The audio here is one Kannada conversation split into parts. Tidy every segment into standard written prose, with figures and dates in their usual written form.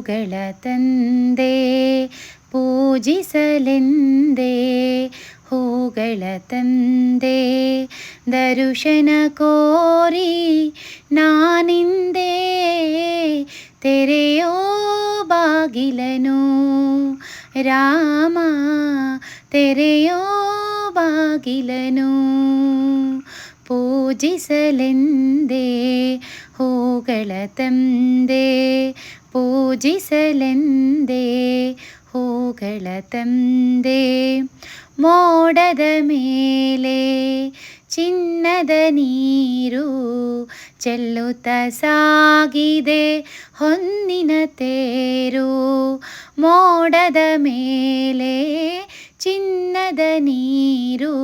ಗಳ ತಂದೆ ಪೂಜಿಸಲೆಂದೇ ಹೂಗಳ ತಂದೆ ದರುಶನ ಕೋರಿ ನಾನಿಂದೆ ತೆರೆಯೋ ಬಾಗಿಲನು ರಾಮ ತೆರೆಯೋ ಬಾಗಿಲನು ಪೂಜಿಸಲೆಂದೇ ಹೂಗಳ ತಂದೆ ಪೂಜಿಸಲೆಂದೇ ಹೂಗಳ ತಂದೆ ಮೋಡದ ಮೇಲೆ ಚಿನ್ನದ ನೀರು ಚೆಲ್ಲುತ್ತ ಸಾಗಿದೆ ಹೊನ್ನಿನ ತೇರು ಮೋಡದ ಮೇಲೆ ಚಿನ್ನದ ನೀರು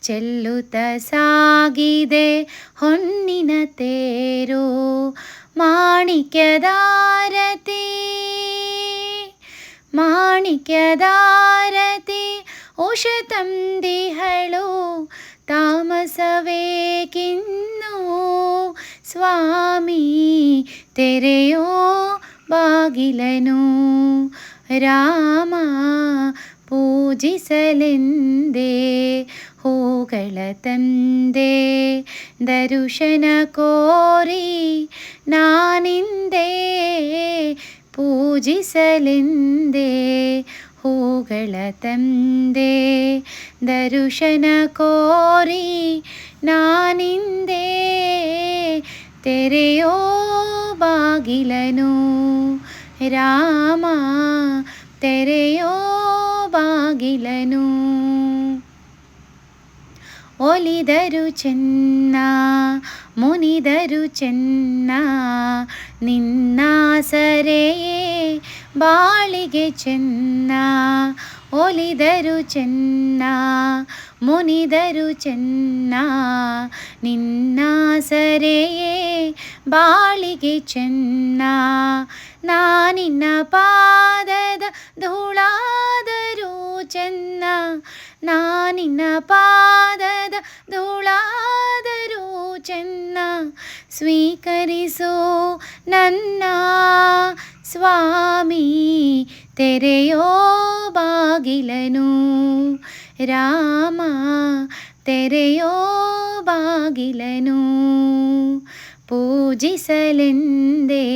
ಚೆಲ್ಲುತ್ತ ಸಾಗಿದೆ ಹೊನ್ನಿನ ತೇರು ಮಾಣಿಕ್ಯದಾರತಿ ಮಾಣಿಕ್ಯದಾರತಿ ಉಷ ತಂದಿಹಳು ತಾಮಸವೇಕಿನ್ನು ಸ್ವಾಮಿ ತೆರೆಯೋ ಬಾಗಿಲನು ರಾಮ ಪೂಜಿಸಲೆಂದೇ ಹೂಗಳ ತಂದೆ ದರುಶನ ಕೋರಿ ನಾನಿಂದೆ ಪೂಜಿಸಲೆಂದೇ ಹೂಗಳ ತಂದೆ ದರುಶನ ಕೋರಿ ನಾನಿಂದೆ ತೆರೆಯೋ ಬಾಗಿಲನು ರಾಮ ತೆರೆಯೋ ಬಾಗಿಲನು ಒಲಿದರು ಚೆನ್ನ ಮುನಿದರು ಚೆನ್ನ ನಿನ್ನಾಸರೆಯೇ ಬಾಳಿಗೆ ಚೆನ್ನ ಒಲಿದರು ಚೆನ್ನ ಮುನಿದರು ಚೆನ್ನ ನಿನ್ನಾಸರೆಯೇ ಬಾಳಿಗೆ ಚೆನ್ನ ನಾನಿನ್ನ ಪಾದದ ಧೂಳಾದರೂ ಚೆನ್ನ ನಾನಿನ್ನ ಪಾದದ ಧೂಳಾದರೂ ಚೆನ್ನ ಸ್ವೀಕರಿಸು ನನ್ನ ಸ್ವಾಮಿ ತೆರೆಯೋ ಬಾಗಿಲನು ರಾಮ ತೆರೆಯೋ ಬಾಗಿಲನು ಪೂಜಿಸಲೆಂದೇ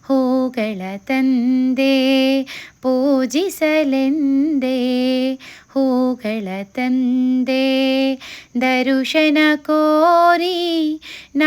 ಹೂಗಳ ತಂದೆ ಪೂಜಿಸಲೆಂದೇ ಹೂಗಳ ತಂದೆ ದರುಶನ ಕೋರಿ